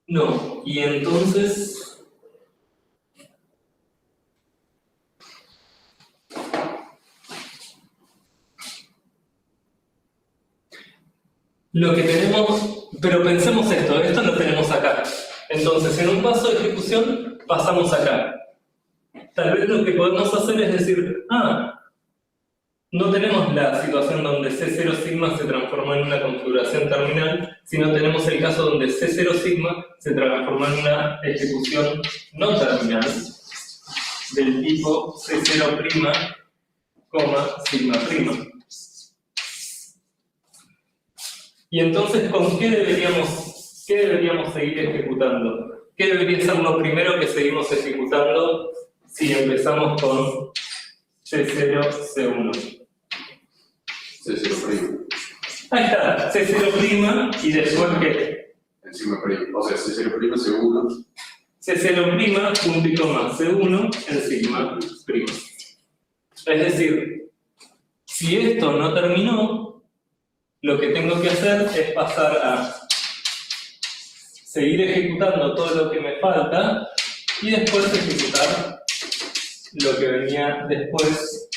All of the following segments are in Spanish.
No, y entonces... Lo que tenemos, pero pensemos esto lo tenemos acá. Entonces, en un paso de ejecución, pasamos acá. Tal vez lo que podemos hacer es decir, no tenemos la situación donde C0 sigma se transforma en una configuración terminal, sino tenemos el caso donde C0 sigma se transforma en una ejecución no terminal del tipo C0', sigma prima. Y entonces, ¿con qué deberíamos seguir ejecutando? ¿Qué debería ser lo primero que seguimos ejecutando si empezamos con C0, C1? C0'. Ahí está, C0' y después ¿qué? Encima prima, o sea, C0', C1. C0', punto y coma, C1 en sigma prima. Es decir, si esto no terminó, lo que tengo que hacer es pasar a seguir ejecutando todo lo que me falta y después ejecutar lo que venía después.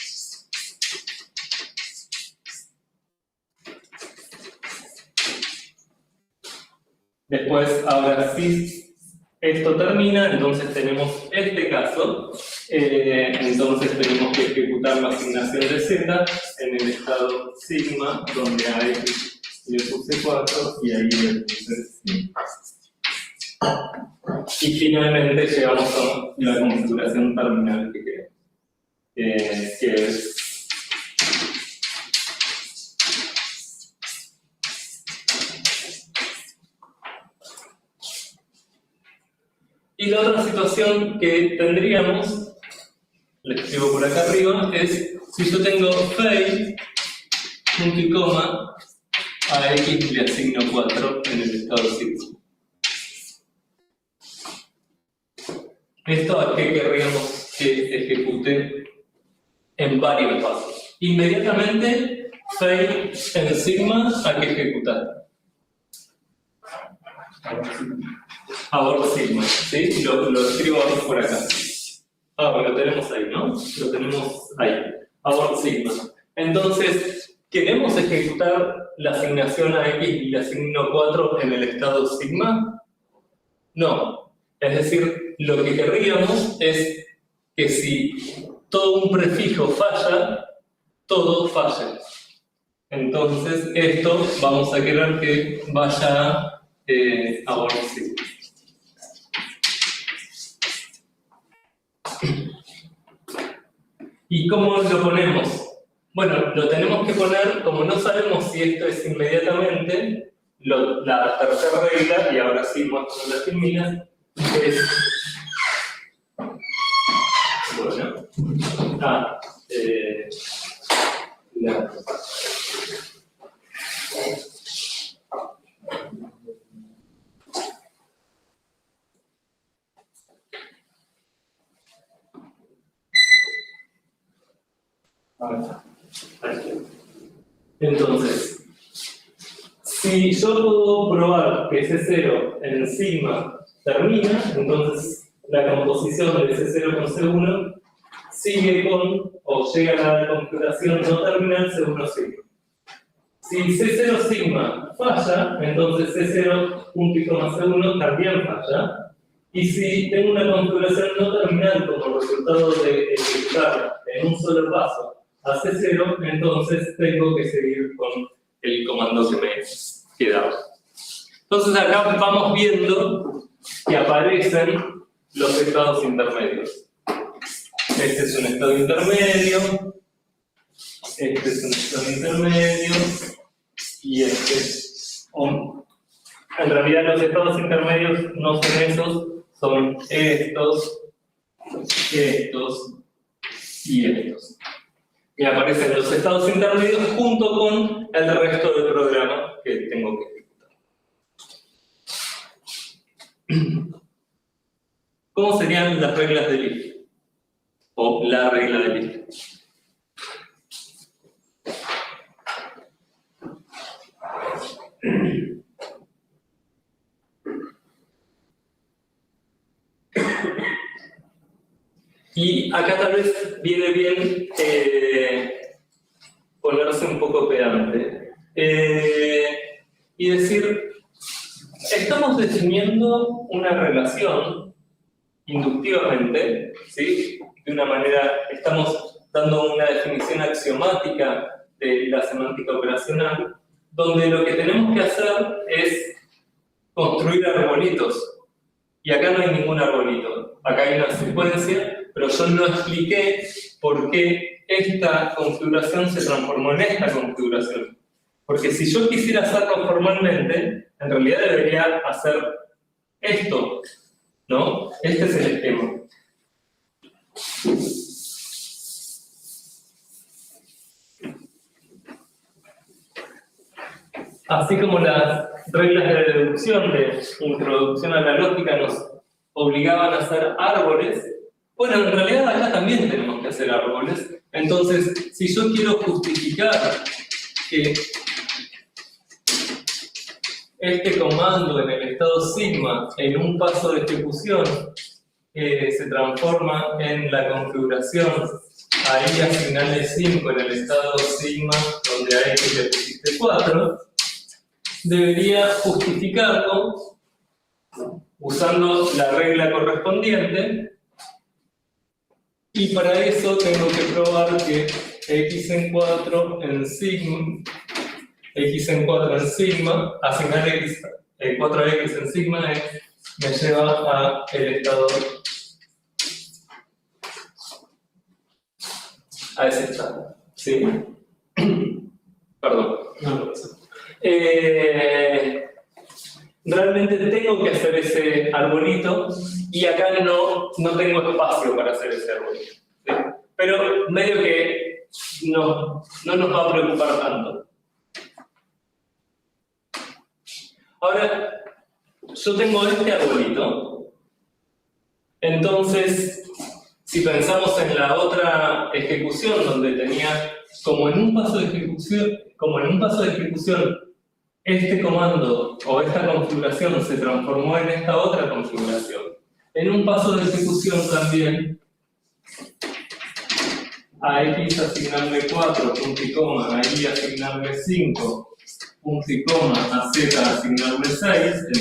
Después, ahora sí, esto termina, entonces tenemos este caso, entonces tenemos que ejecutar la asignación de z en el estado sigma, donde a x le puse 4 y ahí le puse 5. Y finalmente llegamos a la configuración terminal que queremos, que es y la otra situación que tendríamos, le escribo por acá arriba, es si yo tengo fail, punto y coma, a x le asigno 4 en el estado sigma. ¿Esto a qué querríamos que ejecute en varios pasos? Inmediatamente, fail en sigma, ¿a qué ejecutar? Abort sigma, ¿sí? Lo escribo por acá. Lo tenemos ahí, ¿no? Lo tenemos ahí. Abort sigma. Entonces, ¿queremos ejecutar la asignación a x y le asigno 4 en el estado sigma? No. Es decir, lo que querríamos es que si todo un prefijo falla, todo falle. Entonces, esto vamos a querer que vaya a abort sigma. ¿Y cómo lo ponemos? Bueno, lo tenemos que poner, como no sabemos si esto es inmediatamente, la tercera regla, y ahora sí muestro las filminas, es... Bueno... Entonces, si yo puedo probar que C0 en sigma termina, entonces la composición de C0 con C1 sigue con, o llega a la configuración no terminal C1 sigma. Si C0 sigma falla, entonces C0 punto y coma C1 también falla. Y si tengo una configuración no terminal como resultado de ejecutar en un solo paso a C0, entonces tengo que seguir con el comando que me quedaba. Entonces acá vamos viendo que aparecen los estados intermedios. Este es un estado intermedio, este es un estado intermedio, y este es un... En realidad los estados intermedios no son esos, son estos, estos y estos. Y aparecen los estados intermedios junto con el resto del programa que tengo que ejecutar. ¿Cómo serían las reglas del if? O la regla del if. Y acá tal vez viene bien ponerse un poco pedante y decir, estamos definiendo una relación inductivamente, ¿sí? De una manera, estamos dando una definición axiomática de la semántica operacional, donde lo que tenemos que hacer es construir arbolitos. Y acá no hay ningún arbolito, acá hay una secuencia, pero yo no expliqué por qué esta configuración se transformó en esta configuración. Porque si yo quisiera hacerlo formalmente, en realidad debería hacer esto, ¿no? Este es el esquema. Así como las reglas de deducción de introducción a la lógica nos obligaban a hacer árboles, bueno, en realidad acá también tenemos que hacer árboles. Entonces, si yo quiero justificar que este comando en el estado sigma, en un paso de ejecución, se transforma en la configuración ahí asignarle 5 en el estado sigma, donde a x le pusiste 4, debería justificarlo usando la regla correspondiente, y para eso tengo que probar que x en 4 en sigma, asignar x, 4x en sigma me lleva a el estado, a ese estado, ¿sí? Perdón, no lo sé. Realmente tengo que hacer ese arbolito y acá no tengo espacio para hacer ese arbolito, ¿sí? Pero medio que no nos va a preocupar tanto. Ahora, yo tengo este arbolito, entonces, si pensamos en la otra ejecución donde tenía como en un paso de ejecución, este comando o esta configuración se transformó en esta otra configuración. En un paso de ejecución también, a x asignarle 4, punto y coma, a y asignarle 5, punto y coma, a z asignarle 6, en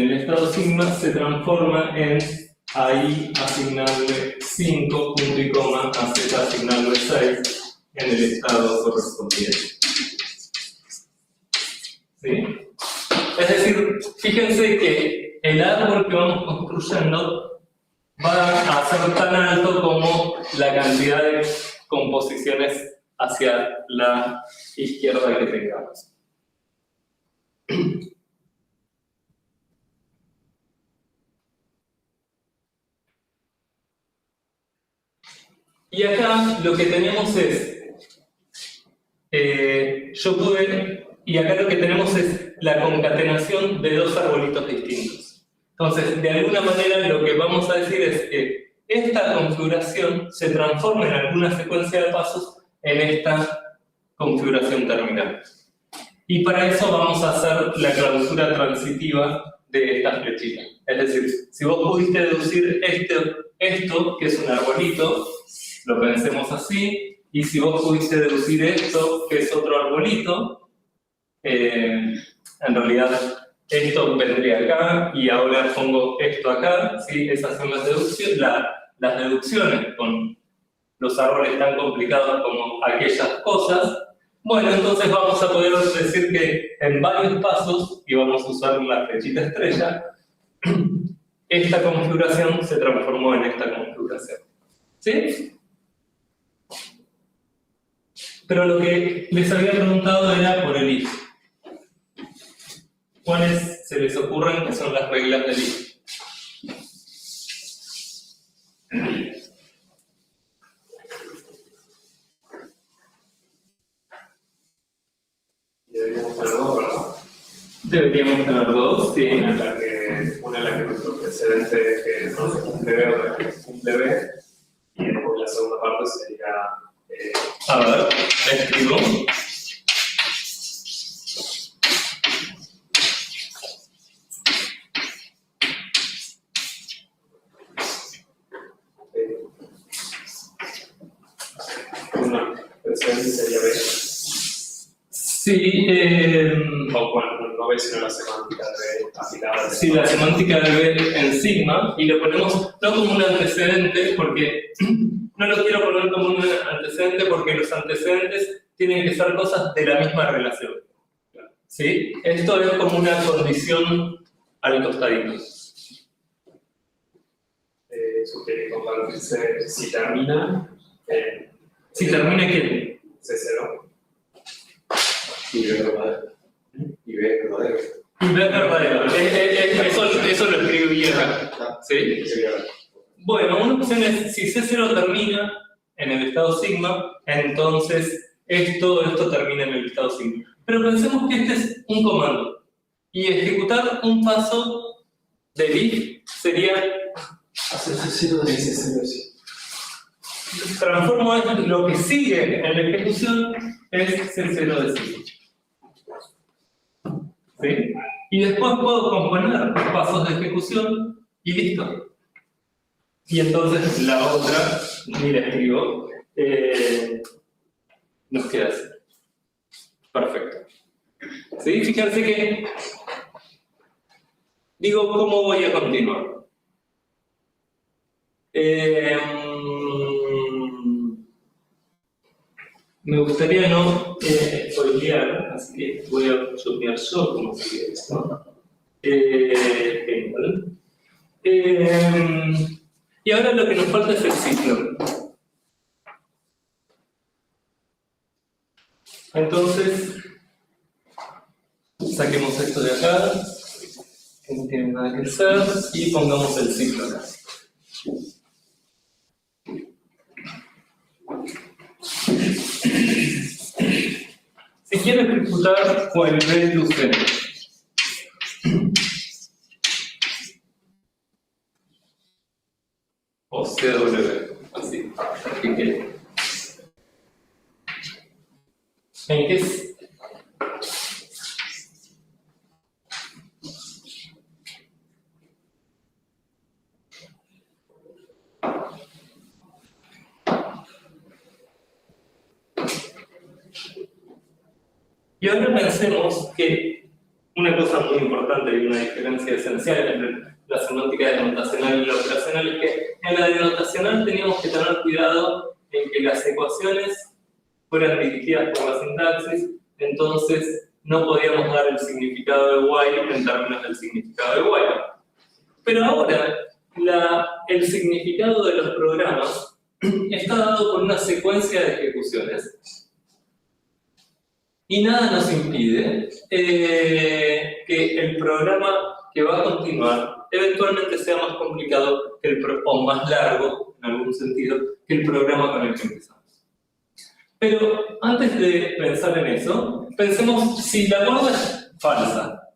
el estado sigma, se transforma en a y asignarle 5, punto y coma, a z asignarle 6, en el estado correspondiente. ¿Sí? Es decir, fíjense que el árbol que vamos construyendo va a ser tan alto como la cantidad de composiciones hacia la izquierda que tengamos. Y acá lo que tenemos es, y acá lo que tenemos es la concatenación de dos arbolitos distintos. Entonces, de alguna manera lo que vamos a decir es que esta configuración se transforma en alguna secuencia de pasos en esta configuración terminal. Y para eso vamos a hacer la clausura transitiva de esta flechita. Es decir, si vos pudiste deducir esto, que es un arbolito, lo pensemos así, y si vos pudiste deducir esto, que es otro arbolito, en realidad esto vendría acá, y ahora pongo esto acá, ¿sí? Esas son las deducciones, las deducciones con los árboles tan complicados como aquellas cosas. Bueno, entonces vamos a poder decir que en varios pasos, y vamos a usar la flechita estrella, esta configuración se transformó en esta configuración. ¿Sí? Pero lo que les había preguntado era por el if. ¿Cuáles se les ocurren que son las reglas del if? Deberíamos tener dos, ¿verdad? Deberíamos tener dos, sí. Una en la que nuestro precedente es que no se cumple B, otra que se cumple B, y después la segunda parte sería... A ver, escribo. una precedente sería B. Sí, O bueno, no B, sino la semántica de B aplicada. sí, la semántica de B en sigma, y lo ponemos no como un antecedente, porque no lo quiero poner como un antecedente porque los antecedentes tienen que ser cosas de la misma relación. ¿Sí? Esto es como una condición al costadito. Sugiere compartirse si termina en Si termina ¿qué? C0. Y B verdadero. Y B verdadero. Y B verdadero. Eso lo escribí acá. ¿Sí? Bueno, una opción es, si C0 termina en el estado sigma, entonces todo esto termina en el estado sigma. Pero pensemos que este es un comando. Y ejecutar un paso de if sería... Hacer C0 de C0 sí. Transformo esto, lo que sigue en la ejecución es C0 de sigma. ¿Sí? Y después puedo componer pasos de ejecución y listo. Y entonces la otra, ni la escribo, nos queda así. Perfecto. ¿Sí? Fíjense que digo cómo voy a continuar. Me gustaría no spoilear, así que voy a chopear yo como si quieres, ¿no? Genial. Y ahora lo que nos falta es el ciclo. Entonces, saquemos esto de acá, que no tiene nada que hacer, y pongamos el ciclo acá. Si quiero ejecutar while B luce o CW, así, ¿qué quiere? ¿En qué es? Y ahora pensemos que una cosa muy importante y una diferencia esencial entre la semántica denotacional y la operacional es que en la denotacional teníamos que tener cuidado en que las ecuaciones fueran dirigidas por la sintaxis, entonces no podíamos dar el significado de while en términos del significado de while. Pero ahora, el significado de los programas está dado por una secuencia de ejecuciones. Y nada nos impide que el programa que va a continuar eventualmente sea más complicado o más largo, en algún sentido, que el programa con el que empezamos. Pero antes de pensar en eso, pensemos si la guarda es falsa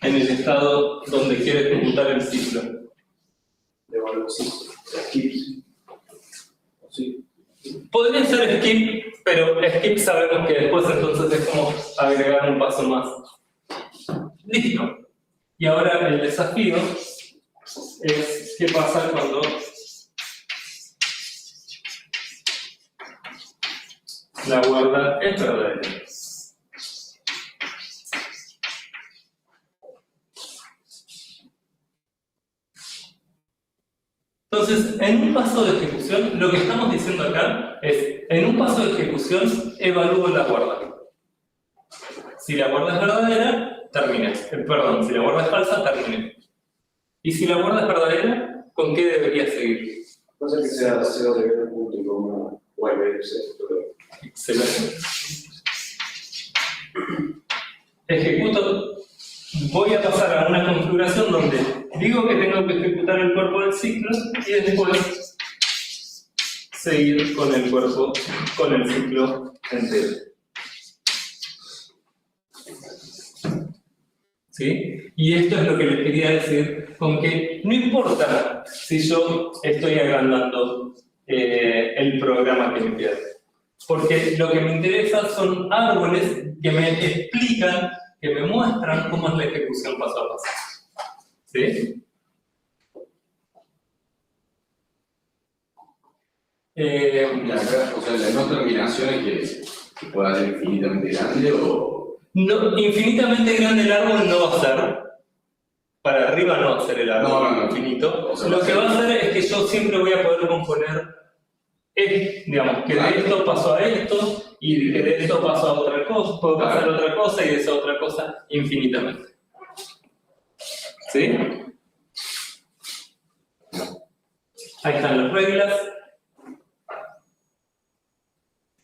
en el estado donde quiere ejecutar el ciclo. Devuelvo ciclo. Skip. Sí. Podría ser skip, pero skip sabemos que después entonces es como agregar un paso más. Listo. Y ahora el desafío es qué pasa cuando la guarda es verdadera. Entonces, en un paso de ejecución, lo que estamos diciendo acá es, en un paso de ejecución, evalúo la guarda. Si la guarda es verdadera, terminé. Perdón, si la guarda es falsa, terminé. Y si la guarda es verdadera, ¿con qué debería seguir? No sé que sea 0 de B punto y coma while B Excelente. Ejecuto. Voy a pasar a una configuración donde digo que tengo que ejecutar el cuerpo del ciclo y después seguir con el cuerpo, con el ciclo entero. ¿Sí? Y esto es lo que les quería decir con que no importa si yo estoy agrandando el programa que me queda. Porque lo que me interesa son árboles que me explican, que me muestran cómo es la ejecución paso a paso. ¿Sí? Y acá, o sea, la no terminación es que pueda ser infinitamente grande o. No, infinitamente grande el árbol no va a ser. Para arriba no va a ser el árbol No. infinito. O sea, Lo que va a hacer es que yo siempre voy a poder componer, digamos, que de esto paso a esto, y de esto paso a otra cosa, puedo pasar a otra cosa y de esa otra cosa infinitamente. ¿Sí? Ahí están las reglas.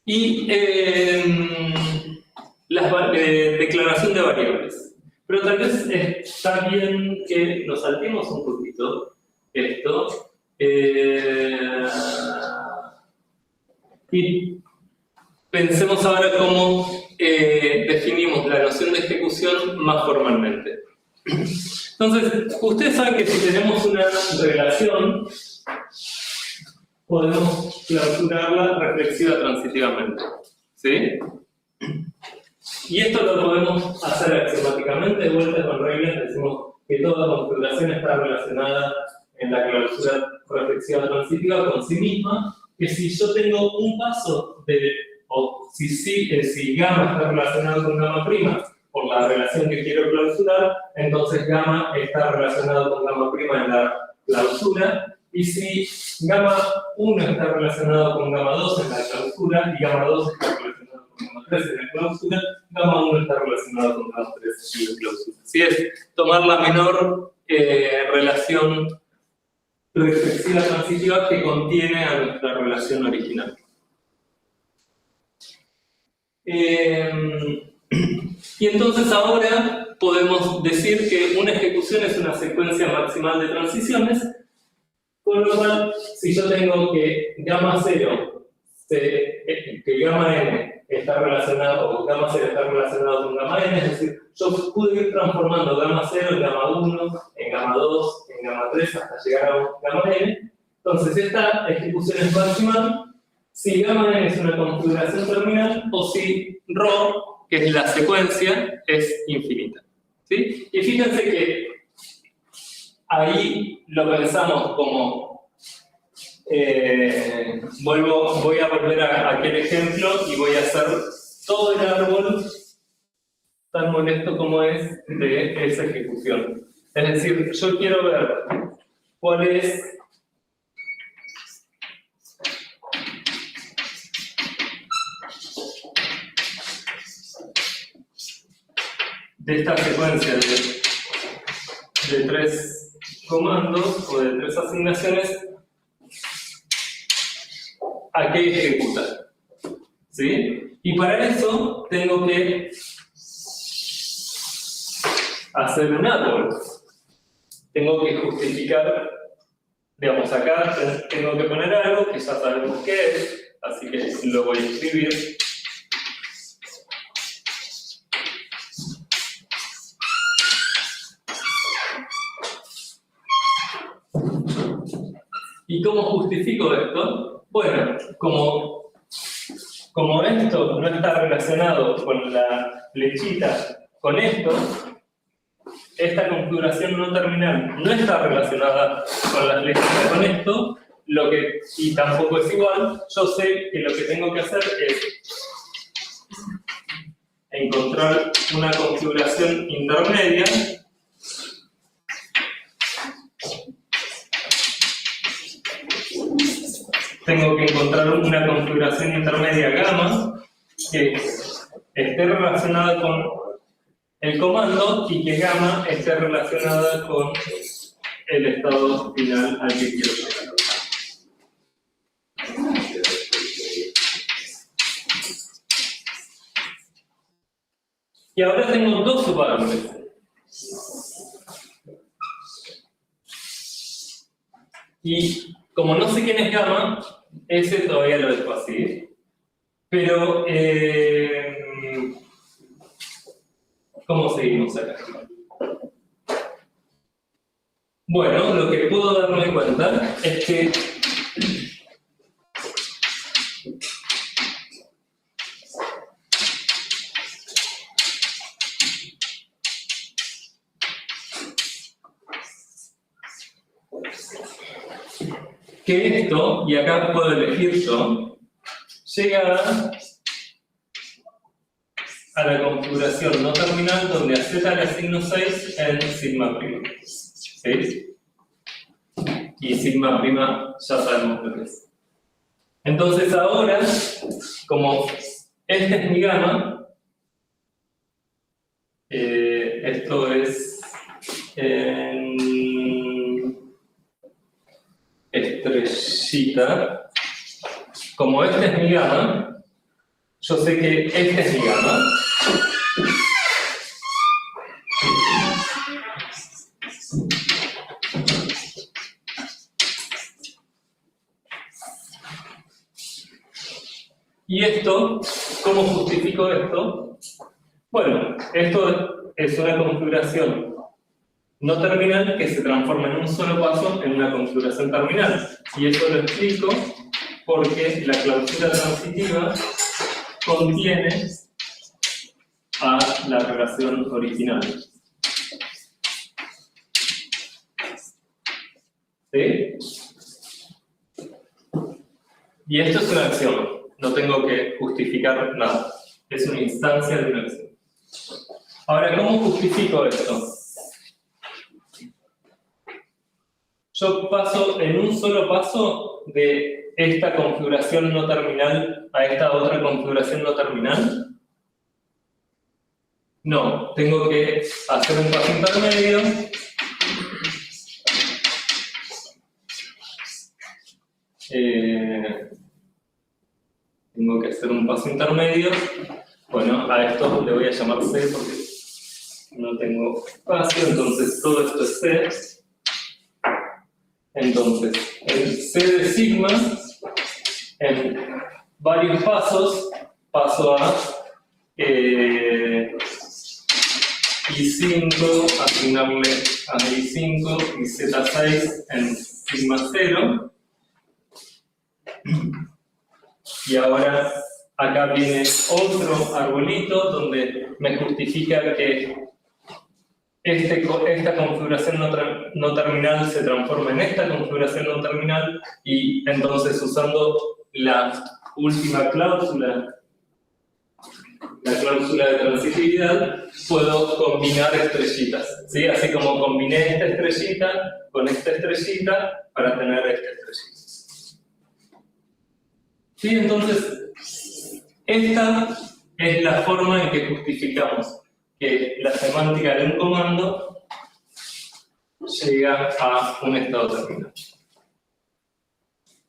Y declaración de variables. Pero tal vez está bien que nos saltemos un poquito esto y pensemos ahora cómo definimos la noción de ejecución más formalmente. Entonces, ustedes saben que si tenemos una relación, podemos clausurarla reflexiva transitivamente. ¿Sí? Y esto lo podemos hacer axiomáticamente, de vuelta con reglas, decimos que toda configuración está relacionada en la clausura reflexiva transitiva con sí misma, que si yo tengo un paso o si gamma está relacionado con gamma prima por la relación que quiero clausurar, entonces gamma está relacionado con gamma prima en la clausura, y si gamma 1 está relacionado con gamma 2 en la clausura y gamma 2 está relacionado con gamma 3 en la clausura, gamma 1 está relacionado con gamma 3 en la clausura. Así es, tomar la menor relación reflexiva transitiva que contiene a nuestra relación original. Y entonces ahora podemos decir que una ejecución es una secuencia maximal de transiciones, con lo cual, si yo tengo que gamma 0, que gamma n está relacionado, o gamma 0 está relacionado con gamma n, es decir, yo pude ir transformando gamma 0 en gamma 1, en gamma 2, en gamma 3, hasta llegar a gamma n. Entonces, esta ejecución es maximal si gamma n es una configuración terminal o si ρ, que es la secuencia, es infinita. ¿Sí? Y fíjense que ahí lo pensamos como, voy a volver a aquel ejemplo y voy a hacer todo el árbol tan molesto como es de esa ejecución. Es decir, yo quiero ver cuál es de esta secuencia de 3 comandos o de 3 asignaciones a qué ejecutar. ¿Sí? Y para eso tengo que hacer un árbol. Tengo que justificar, digamos, acá tengo que poner algo que ya sabemos qué es, así que lo voy a escribir. ¿Y cómo justifico esto? Bueno, como esto no está relacionado con la flechita, con esto, esta configuración no terminal no está relacionada con la flechita, con esto, y tampoco es igual, yo sé que lo que tengo que hacer es encontrar una configuración intermedia tengo que encontrar una configuración intermedia gamma que esté relacionada con el comando y que gamma esté relacionada con el estado final al que quiero llegar. Y ahora tengo dos subárboles. Y como no sé quién es gamma, ese todavía lo dejo así. Pero, ¿cómo seguimos acá? Bueno, lo que puedo darme cuenta es que que esto, y acá puedo elegir yo, llega a la configuración no terminal donde a z le asigno 6 en sigma prima. ¿Sí? Y sigma prima ya sabemos lo que es. Entonces ahora, como este es mi gamma, esto es estrellita, como este es mi gamma, yo sé que este es mi gamma. ¿Y esto? ¿Cómo justifico esto? Bueno, esto es una configuración no terminal que se transforma en un solo paso en una configuración terminal. Y eso lo explico porque la clausura transitiva contiene a la relación original. ¿Sí? Y esto es una acción. No tengo que justificar nada. Es una instancia de una acción. Ahora, ¿cómo justifico esto? Yo paso en un solo paso de esta configuración no terminal a esta otra configuración no terminal. No, tengo que hacer un paso intermedio. Tengo que hacer un paso intermedio. Bueno, a esto le voy a llamar C porque no tengo espacio, entonces todo esto es C. Entonces, el C de sigma, en varios pasos, paso a I5, asignarle a I5 y Z6 en sigma 0. Y ahora acá viene otro arbolito donde me justifica que esta configuración no terminal se transforma en esta configuración no terminal y entonces usando la última cláusula, la cláusula de transitividad, puedo combinar estrellitas, ¿sí? Así como combiné esta estrellita con esta estrellita para tener esta estrellita. ¿Sí? Entonces, esta es la forma en que justificamos que la semántica de un comando llega a un estado terminal.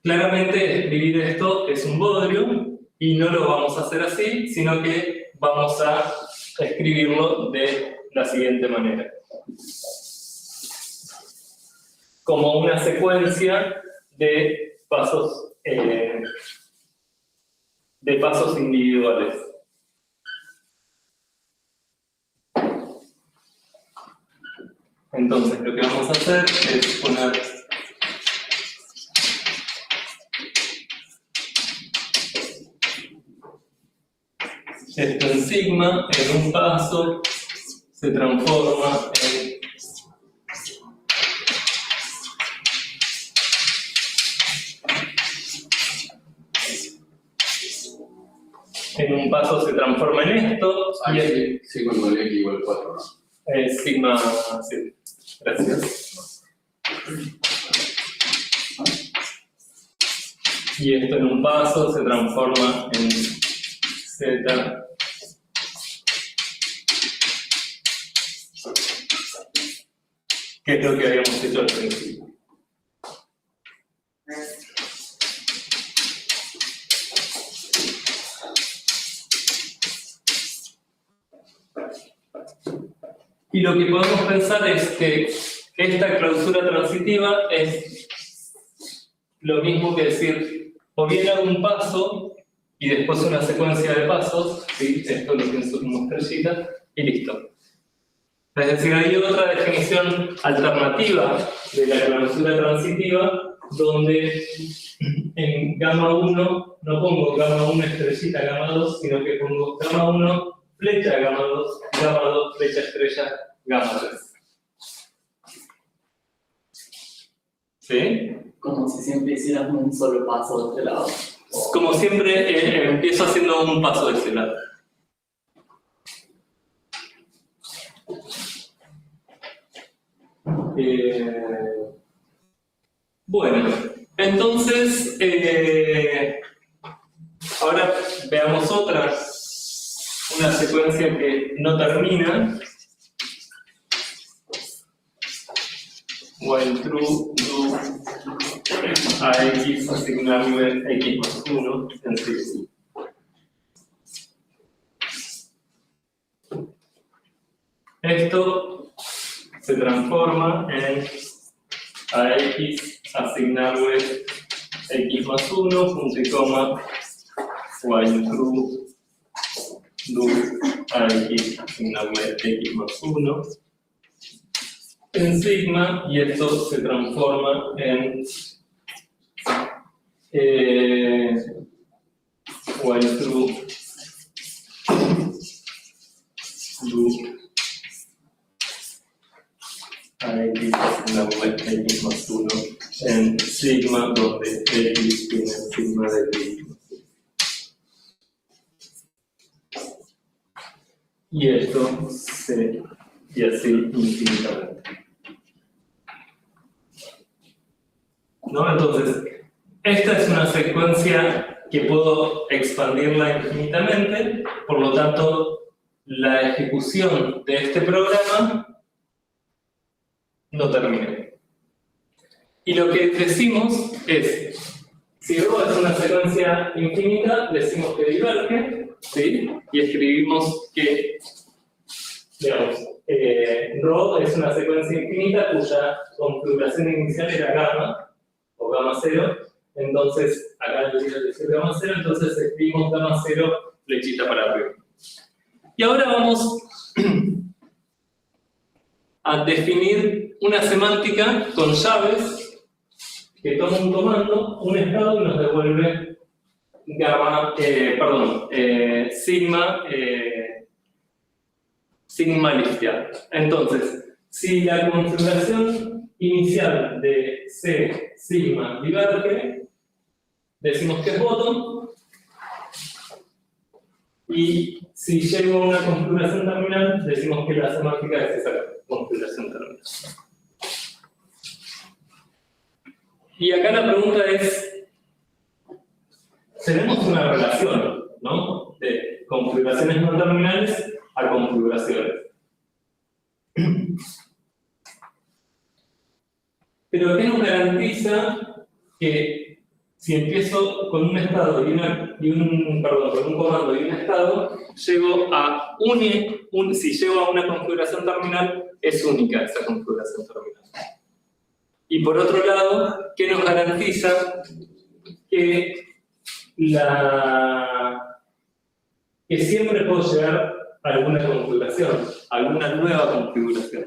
Claramente, escribir esto es un bodrio y no lo vamos a hacer así, sino que vamos a escribirlo de la siguiente manera. Como una secuencia de pasos individuales. Entonces, lo que vamos a hacer es poner esto en sigma, en un paso, se transforma en un paso se transforma en esto. Y sí, cuando le igual 4, ¿no? Sigma, sí. Gracias. Y esto en un paso se transforma en Z. Que es lo que habíamos hecho al principio. Y lo que podemos pensar es que esta clausura transitiva es lo mismo que decir, o bien hago un paso y después una secuencia de pasos, ¿sí? Esto lo pienso como estrellita, y listo. Es decir, hay otra definición alternativa de la clausura transitiva, donde en gamma 1 no pongo gamma 1 estrellita gamma 2, sino que pongo gamma 1 flecha gamma 2, gamma 2 flecha estrella gamma 3. ¿Sí? como si siempre hiciéramos un solo paso de este lado. Como siempre, empiezo haciendo un paso de ese lado. Bueno, entonces, ahora veamos una secuencia que no termina. While true, do a x asignarle x más 1 en sí. Esto se transforma en a x asignarle x más 1, punto y coma, while true, do a x asignarle x más 1 en sigma, y esto se transforma en while true, do a x asignarle x más 1 en sigma, donde x tiene sigma de x más 1. Y esto y así infinitamente. ¿No? Entonces, esta es una secuencia que puedo expandirla infinitamente, por lo tanto, la ejecución de este programa no termina. Y lo que decimos es, si ρ es una secuencia infinita, decimos que diverge, ¿sí? Y escribimos que, digamos, ρ es una secuencia infinita cuya configuración inicial era gamma, o gamma 0, entonces, acá debería decir gamma 0, entonces escribimos gamma 0, flechita para arriba. Y ahora vamos a definir una semántica con llaves que toma un comando, un estado y nos devuelve gamma, sigma listeado. Entonces, si la configuración inicial de C sigma diverge, decimos que es bottom, y si llego a una configuración terminal, decimos que la semántica es esa configuración terminal. Y acá la pregunta es, tenemos una relación, ¿no?, de configuraciones no terminales a configuraciones. Pero ¿qué nos garantiza que si empiezo con un estado con un comando y un estado, llego a si llego a una configuración terminal, es única esa configuración terminal? Y por otro lado, ¿qué nos garantiza que siempre puedo llegar a alguna configuración, a alguna nueva configuración?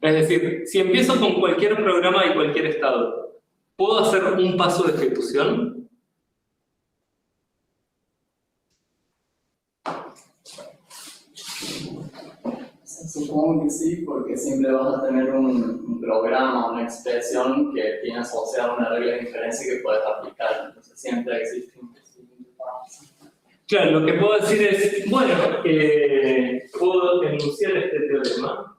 Es decir, si empiezo con cualquier programa y cualquier estado, ¿puedo hacer un paso de ejecución? Supongo que sí, porque siempre vas a tener un programa, una expresión que tiene asociada una regla de inferencia que puedes aplicar. Entonces siempre existe un paso. Claro, lo que puedo decir es, bueno, puedo enunciar este teorema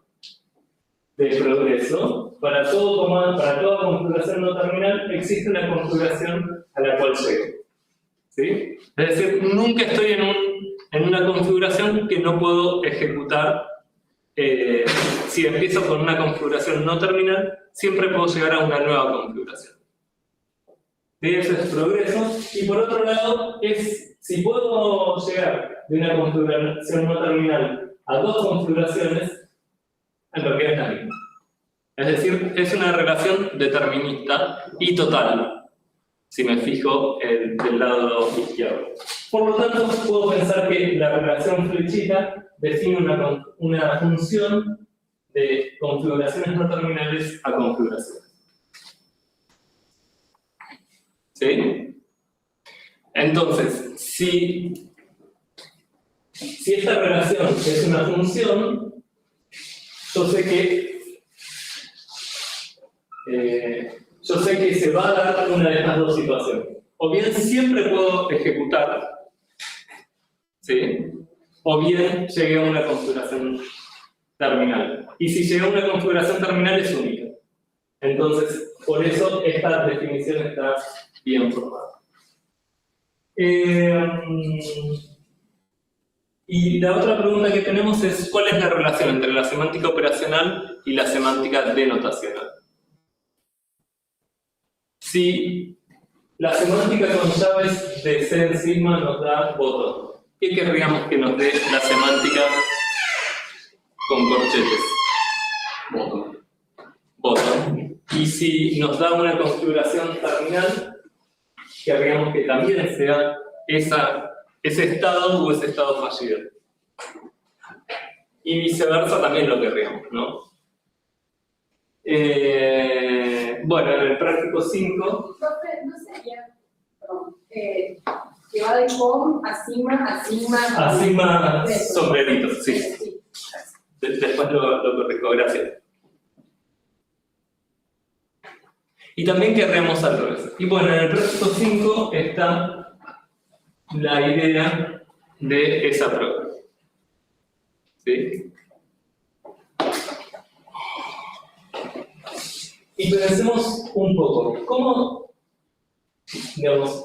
de progreso. Para toda configuración no terminal existe una configuración a la cual llego, ¿sí? Es decir, nunca estoy en una configuración que no puedo ejecutar. Si empiezo con una configuración no terminal, siempre puedo llegar a una nueva configuración. ¿Sí? Eso es progreso. Y por otro lado, si puedo llegar de una configuración no terminal a dos configuraciones, en realidad es la misma. Es decir, es una relación determinista y total, si me fijo del lado izquierdo. Por lo tanto, puedo pensar que la relación flechita define una función de configuraciones no terminales a configuraciones. ¿Sí? Entonces, si esta relación es una función, yo sé que yo sé que se va a dar una de estas dos situaciones. O bien siempre puedo ejecutar, ¿sí? O bien llegué a una configuración terminal. Y si llegué a una configuración terminal es única. Entonces, por eso esta definición está bien formada. Y la otra pregunta que tenemos es ¿cuál es la relación entre la semántica operacional y la semántica denotacional? Si la semántica con llaves de C en sigma nos da botón, ¿qué querríamos que nos dé la semántica con corchetes? Botón. Y si nos da una configuración terminal, querríamos que también sea ese estado o ese estado fallido. Y viceversa también lo querríamos, ¿no? Bueno, en el práctico 5... Profe, ¿no sería, perdón, que va de com a sigma, a sigma sombreritos, sí. Sí. Después lo corrijo, gracias. Y también querríamos al revés. Y bueno, en el práctico 5 está la idea de esa prueba. ¿Sí? Y pensemos un poco, ¿cómo, digamos,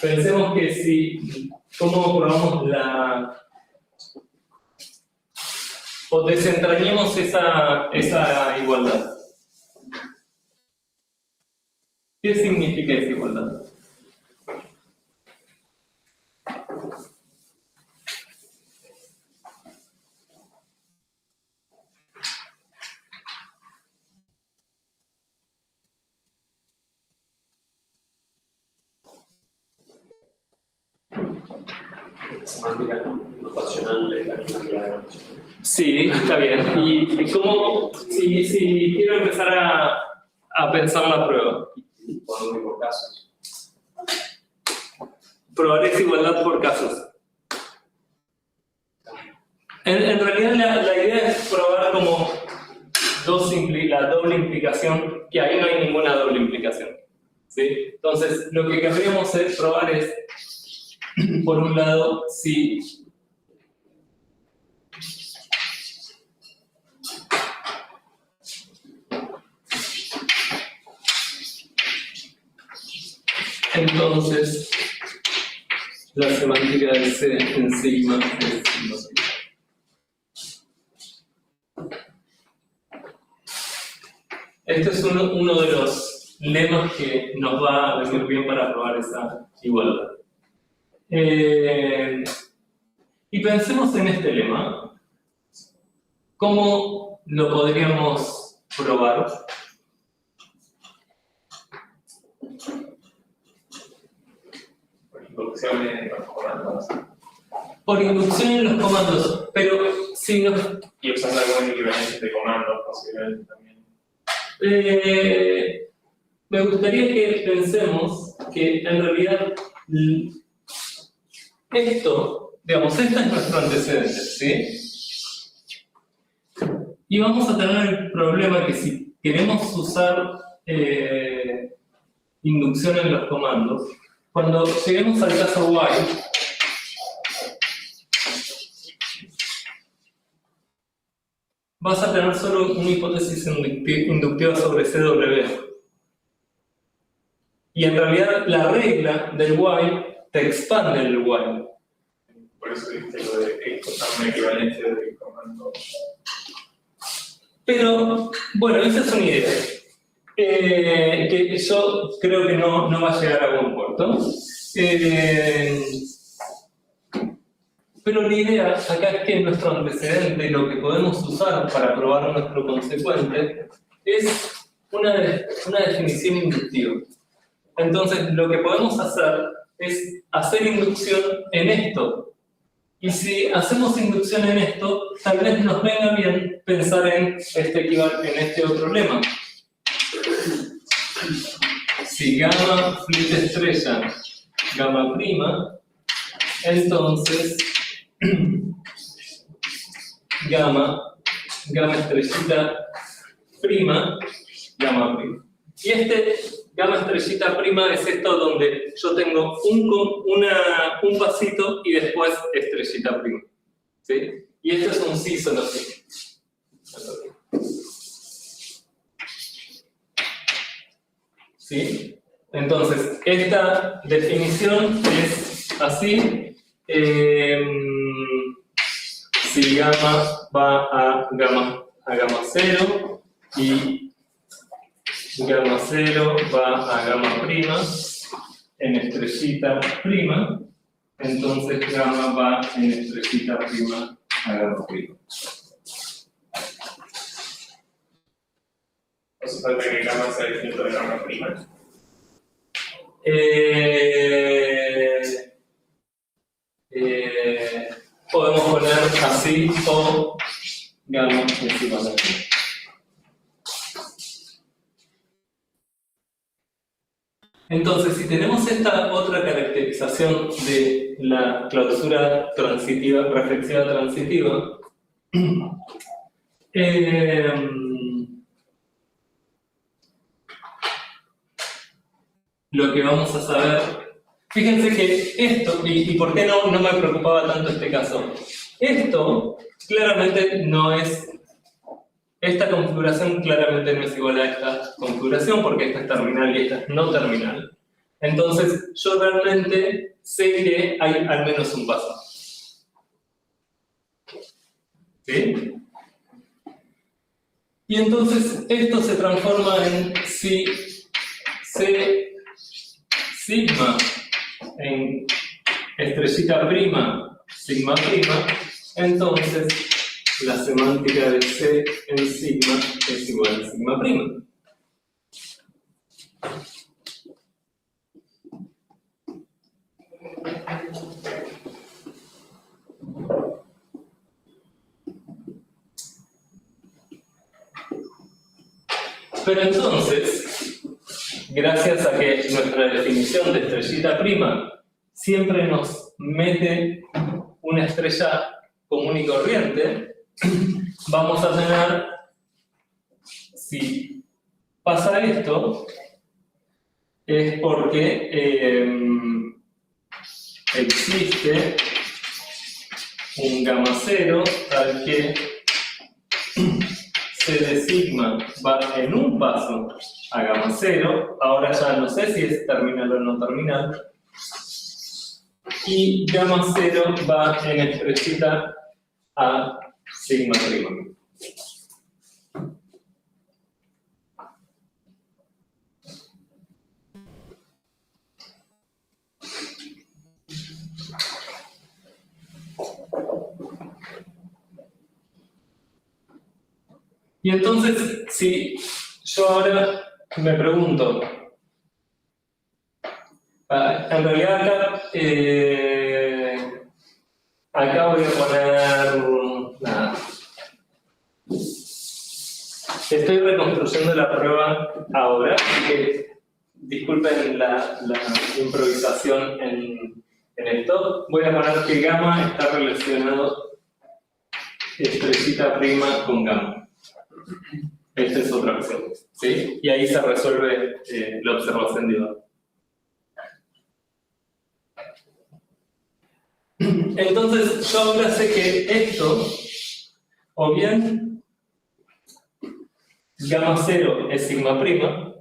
pensemos que si, cómo probamos o desentrañemos esa igualdad? ¿Qué significa esa igualdad? Semántica notacional es la misma que la denotación. Sí, está bien. ¿Y cómo, si quiero empezar a pensar la prueba? Por casos. Probaré esa igualdad por casos. En realidad la idea es probar como la doble implicación, que ahí no hay ninguna doble implicación. ¿Sí? Entonces, lo que querríamos probar es, por un lado, si entonces la semántica de C en sigma es sigma. Este es uno de los lemas que nos va a venir bien para probar esa igualdad. Y pensemos en este lema. ¿Cómo lo podríamos probar? Inducción en los comandos. Por inducción en los comandos, pero si nos... Y usando alguna equivalencia de comandos, posiblemente también. Me gustaría que pensemos que en realidad esto, digamos, este es nuestro antecedente, ¿sí? Y vamos a tener el problema que si queremos usar inducción en los comandos, cuando lleguemos al caso while, vas a tener solo una hipótesis inductiva sobre CW. Y en realidad la regla del while te expande el while. Por eso dijiste lo de una equivalencia de comando. Pero, bueno, esa es una idea. Que yo creo que no va a llegar a buen puerto. Pero la idea acá es que nuestro antecedente, lo que podemos usar para probar nuestro consecuente, es una definición inductiva. Entonces, lo que podemos hacer es hacer inducción en esto. Y si hacemos inducción en esto, tal vez nos venga bien pensar en este otro lema. Si gamma flete estrella, gamma prima, entonces gamma estrellita prima, gamma prima. Y este gamma estrellita prima es esto donde yo tengo un pasito y después estrellita prima. ¿Sí? Y esto es un sí solo sí. ¿Sí? Entonces, esta definición es así. Si gamma va a gamma 0 y gamma 0 va a gamma prima en estrellita prima, entonces gamma va en estrellita prima a gamma prima. ¿Hace falta que gamma sea distinto de gamma prima? Podemos poner así o gamma encima de aquí. Entonces, si tenemos esta otra caracterización de la clausura transitiva, reflexiva transitiva, lo que vamos a saber, fíjense que esto, y por qué no me preocupaba tanto este caso, esto claramente no es, esta configuración claramente no es igual a esta configuración porque esta es terminal y esta es no terminal. Entonces yo realmente sé que hay al menos un paso. ¿Sí? Y entonces esto se transforma en si C sigma en estrellita prima, sigma prima, entonces la semántica de C en sigma es igual a sigma prima. Pero entonces, gracias a que nuestra definición de estrellita prima siempre nos mete una estrella común y corriente, vamos a tener, si pasa esto, es porque existe un gamma 0 al que C de sigma va en un paso a gamma 0, ahora ya no sé si es terminal o no terminal, y gamma 0 va en estrellita a sigma prima. Y entonces, si yo ahora me pregunto, en realidad acá voy a poner nada. Estoy reconstruyendo la prueba ahora, así que disculpen la improvisación en esto. Voy a poner que gamma está relacionado estrellita prima con gamma. Esta es otra opción, ¿sí? Y ahí se resuelve la observación de Iván. Entonces, yo ahora sé que esto, o bien gamma 0 es sigma prima,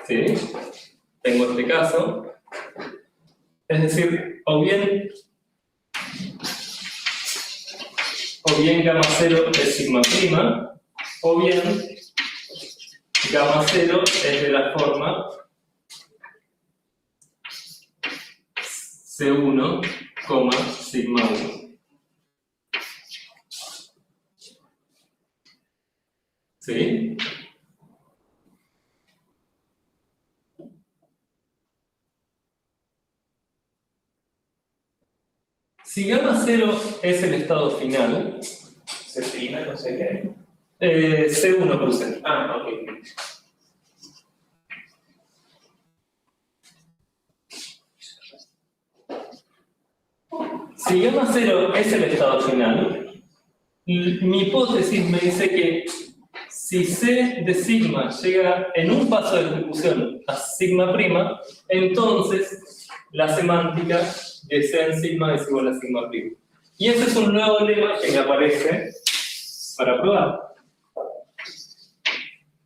¿sí? Tengo este caso. Es decir, o bien gamma 0 es sigma prima, o bien gamma 0 es de la forma C1, sigma 1. ¿Sí? Si gamma 0 es el estado final, ¿Se prima? No sé qué. C1 cruce. Ah, ok. Si gamma 0 es el estado final, mi hipótesis me dice que si C de sigma llega en un paso de ejecución a sigma prima, entonces la semántica de C en sigma es igual a sigma prima. Y ese es un nuevo lema que me aparece para probar.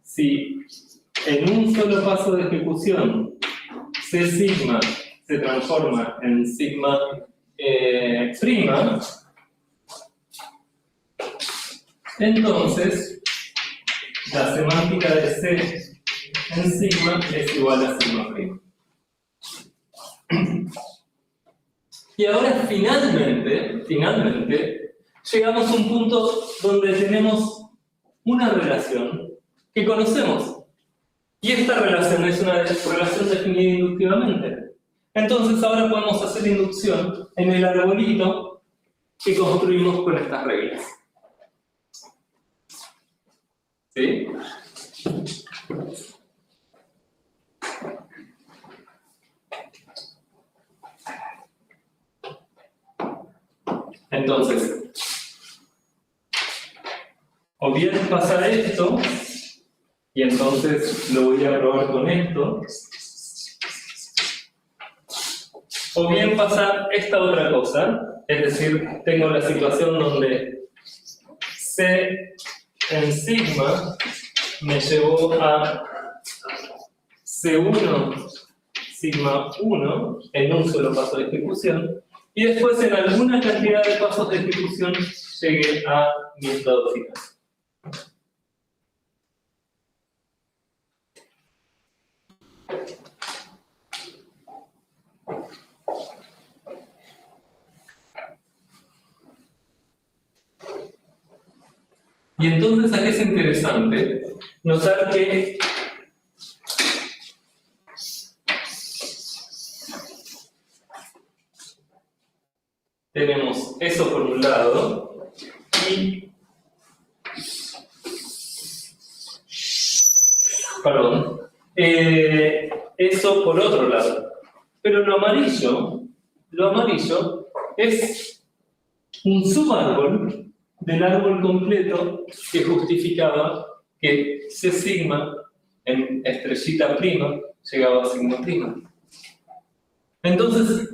Si en un solo paso de ejecución C sigma se transforma en sigma prima, entonces la semántica de C en sigma es igual a sigma prima. Y ahora finalmente, llegamos a un punto donde tenemos una relación que conocemos. Y esta relación es una relación definida inductivamente. Entonces ahora podemos hacer inducción en el arbolito que construimos con estas reglas. ¿Sí? Entonces, o bien pasa esto, y entonces lo voy a probar con esto, o bien pasa esta otra cosa, es decir, tengo la situación donde C en sigma me llevó a C1 sigma 1 en un solo paso de ejecución, y después en alguna cantidad de pasos de ejecución llegué a mi estado final. Y entonces aquí es interesante notar que tenemos eso por un lado y eso por otro lado. Pero lo amarillo es un subárbol del árbol completo que justificaba que C sigma en estrellita prima llegaba a sigma prima. Entonces,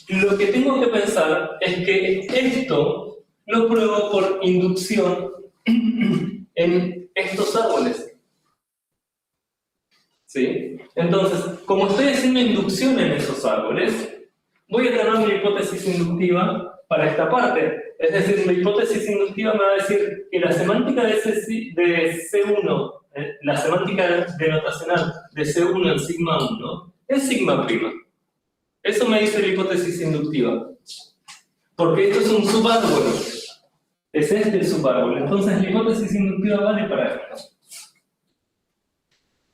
lo que tengo que pensar es que esto lo pruebo por inducción en estos árboles. ¿Sí? Entonces, como estoy haciendo inducción en esos árboles, voy a tener mi hipótesis inductiva para esta parte. Es decir, mi hipótesis inductiva me va a decir que la semántica de C1, la semántica denotacional de C1 en sigma 1, es sigma prima. Eso me dice la hipótesis inductiva. Porque esto es un subárbol. Es este el subárbol. Entonces la hipótesis inductiva vale para esto.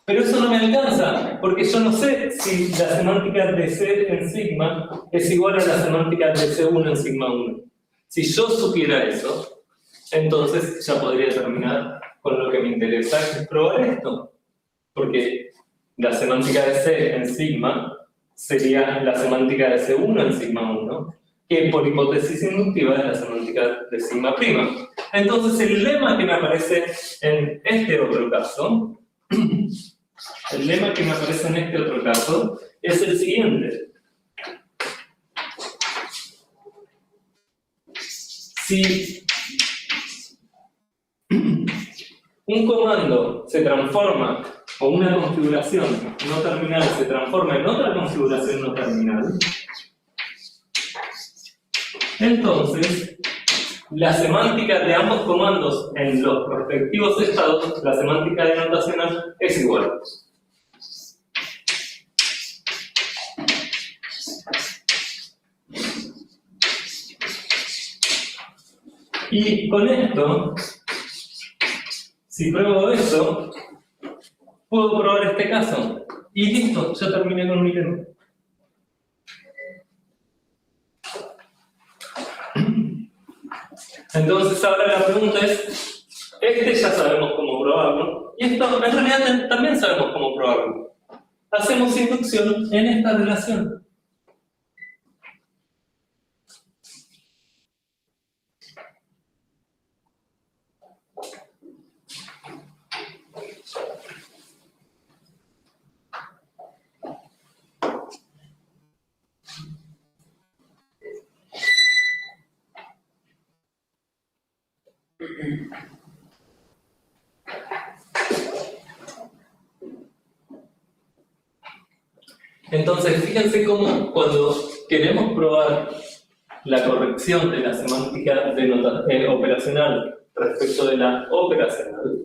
Pero eso no me alcanza, porque yo no sé si la semántica de C en sigma es igual a la semántica de C1 en sigma 1. Si yo supiera eso, entonces ya podría terminar con lo que me interesa, que es probar esto. Porque la semántica de C en sigma sería la semántica de C1 en sigma 1, que por hipótesis inductiva es la semántica de sigma prima. Entonces el lema que me aparece en este otro caso, es el siguiente. Si un comando se transforma, o una configuración no terminal se transforma en otra configuración no terminal, entonces la semántica de ambos comandos en los respectivos estados, la semántica denotacional, es igual. Y con esto, si pruebo esto, puedo probar este caso. Y listo, ya terminé con mi lema. Entonces ahora la pregunta es, ya sabemos cómo probarlo, y esto en realidad también sabemos cómo probarlo. Hacemos inducción en esta relación. Entonces, fíjense cómo cuando queremos probar la corrección de la semántica operacional respecto de la operacional,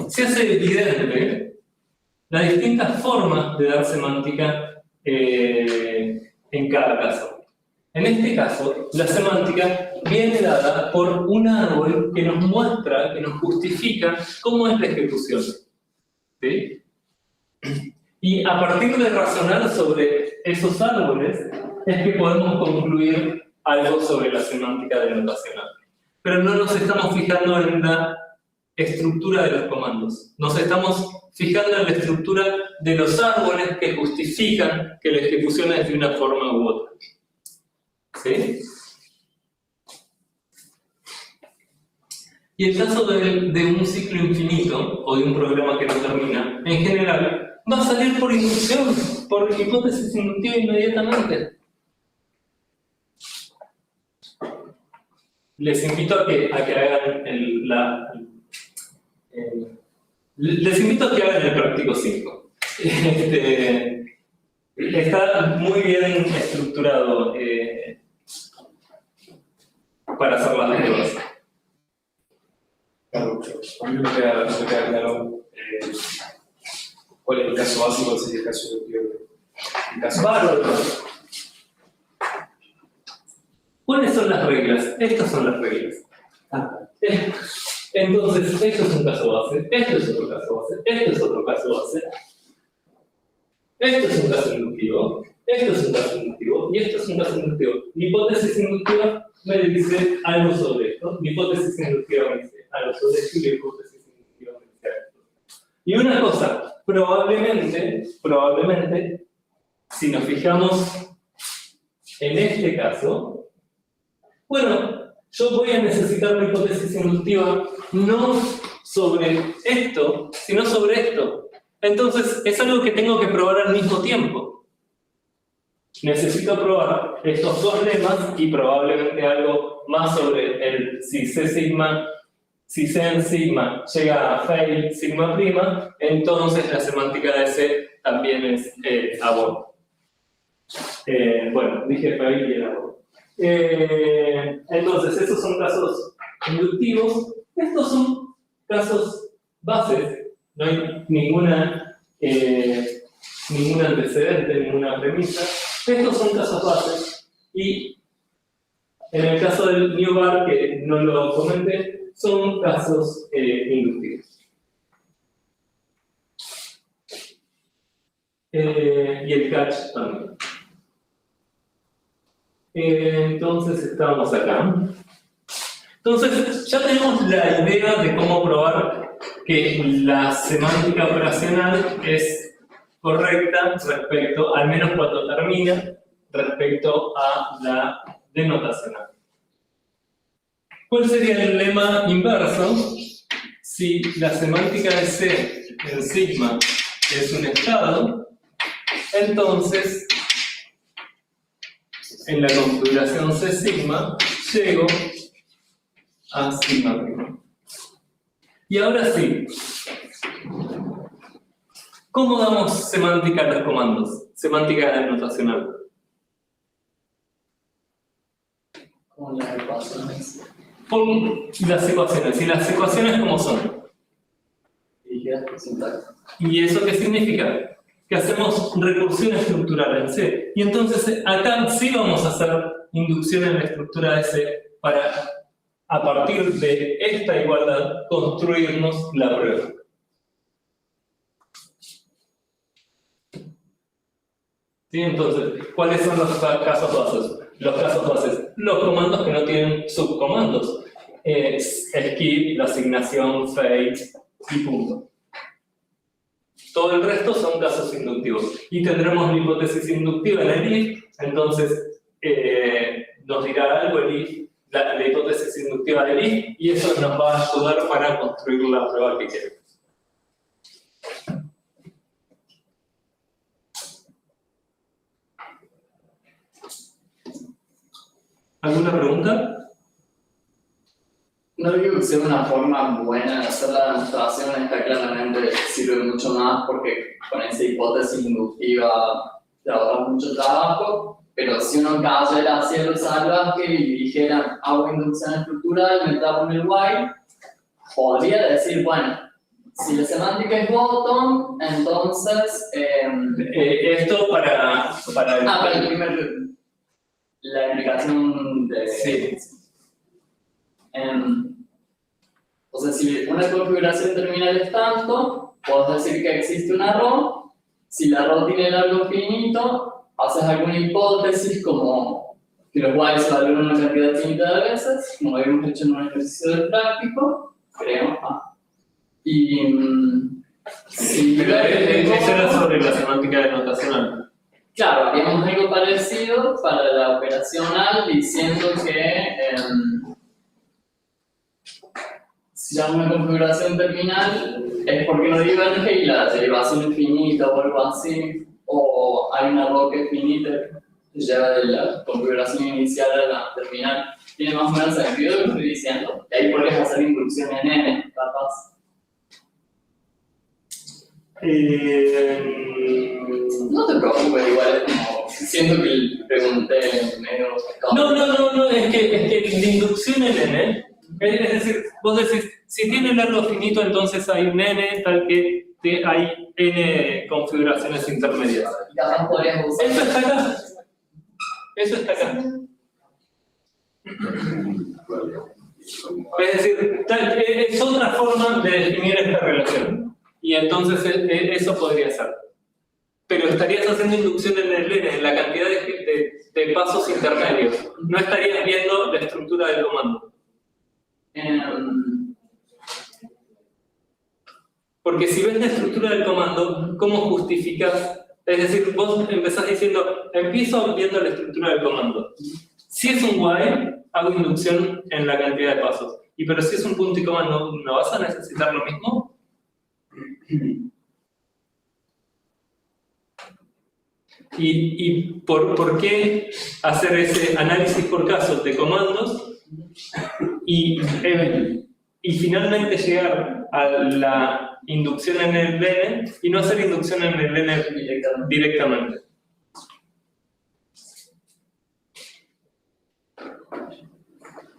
se hace evidente las distintas formas de dar semántica en cada caso. En este caso, la semántica viene dada por un árbol que nos muestra, que nos justifica cómo es la ejecución. ¿Sí? Y a partir de razonar sobre esos árboles, es que podemos concluir algo sobre la semántica denotacional. Pero no nos estamos fijando en la estructura de los comandos. Nos estamos fijando en la estructura de los árboles que justifican que la ejecución es de una forma u otra. ¿Sí? Y el caso de un ciclo infinito, o de un programa que no termina, en general, va a salir por inducción, por hipótesis inductiva inmediatamente. Les invito a que hagan les invito a que hagan el práctico 5. Está muy bien estructurado para hacer las pruebas. Claro, a mí no me queda claro cuál es el caso básico y cuál sería el caso inductivo. Bárbaro. ¿Cuáles son las reglas? Estas son las reglas. Entonces, esto es un caso base, esto es otro caso base, esto es otro caso base, esto es un caso inductivo, esto es un caso inductivo y esto es un caso inductivo. Mi hipótesis inductiva me dice algo sobre esto, mi hipótesis inductiva me dice algo sobre esto y mi hipótesis inductiva me dice algo. Y una cosa, probablemente, si nos fijamos en este caso, bueno, yo voy a necesitar una hipótesis inductiva no sobre esto, sino sobre esto. Entonces, es algo que tengo que probar al mismo tiempo. Necesito probar estos dos lemas y probablemente algo más sobre el si C en sigma llega a fail sigma prima, entonces la semántica de C también es abort. Bueno, dije fail y era abort. Entonces, estos son casos inductivos. Estos son casos bases. No hay ningún antecedente, ninguna premisa. Estos son casos bases. Y en el caso del new bar, que no lo comenté, son casos inductivos. Y el catch también. Entonces estamos acá. Entonces ya tenemos la idea de cómo probar que la semántica operacional es correcta respecto, al menos cuando termina, respecto a la denotacional. ¿Cuál sería el lema inverso? Si la semántica de C en sigma es un estado, entonces en la configuración C sigma llego a sigma prima. Y ahora sí, ¿cómo damos semántica a los comandos? Semántica denotacional. Con las ecuaciones. Con las ecuaciones. ¿Y las ecuaciones cómo son? Rígidas, sintaxis. ¿Y eso qué significa? Que hacemos recursión estructural en C. Y entonces acá sí vamos a hacer inducción en la estructura de C para, a partir de esta igualdad, construirnos la prueba. ¿Sí? Entonces, ¿cuáles son los casos bases? Los casos bases, los comandos que no tienen subcomandos. Skip, la asignación, fake y punto. Todo el resto son casos inductivos. Y tendremos la hipótesis inductiva en el if, entonces nos dirá algo el if, la hipótesis inductiva del if, y eso nos va a ayudar para construir la prueba que queremos. ¿Alguna pregunta? No, No digo que sea una forma buena de hacer la demostración, está claramente sirve mucho más porque con esa hipótesis inductiva te ahorras mucho trabajo, pero si uno cayera hacia lo salvaje y dijera hago inducción estructural, me tapo en el while, podría decir, bueno, si la semántica es bottom, entonces... Esto para para el primer... La implicación de... Sí. O sea, si una configuración terminal es tanto, puedes decir que existe una RO. Si la RO tiene largo finito, haces alguna hipótesis como que los whiles se valoran una cantidad finita de veces, como habíamos hecho en un ejercicio de práctico, creo. Y si Pero eso era sobre la semántica denotacional. claro, haríamos algo parecido para la operacional diciendo que si llamo una configuración terminal es porque no diverge y la derivación es finita o algo así, o hay una RO que es finita que lleva de la configuración inicial a la terminal. Tiene más o menos sentido lo que estoy diciendo. Y ahí podrías hacer inducción en N, capaz. No te preocupes, igual es como, siento que pregunté medio... No, es que la inducción en N, es decir, vos decís, si tiene largo finito, entonces hay un N tal que hay N configuraciones intermedias. Y capaz podrías usar... Eso está acá. Eso está acá. Es decir, es otra forma de definir esta relación. Y entonces eso podría ser. Pero estarías haciendo inducción en el N, en la cantidad de pasos intermedios. No estarías viendo la estructura del comando. Porque si ves la estructura del comando, ¿cómo justificas? Es decir, vos empezás diciendo, empiezo viendo la estructura del comando. Si es un while, hago inducción en la cantidad de pasos. Pero si es un punto y coma, ¿no vas a necesitar lo mismo? ¿Y por qué hacer ese análisis por casos de comandos y finalmente llegar a la inducción en el N y no hacer inducción en el N directamente?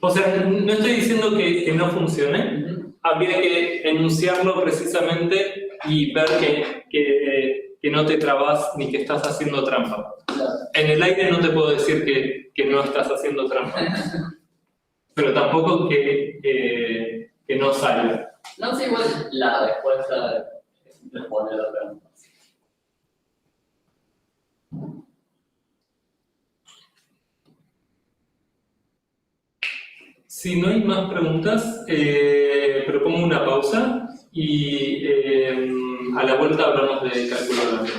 O sea, no estoy diciendo que no funcione, habría que enunciarlo precisamente y ver que no te trabas ni que estás haciendo trampa. En el aire no te puedo decir que no estás haciendo trampa, pero tampoco que no salga. No sé, igual la respuesta responde a la pregunta. Si no hay más preguntas, propongo una pausa y a la vuelta hablamos de cálculo de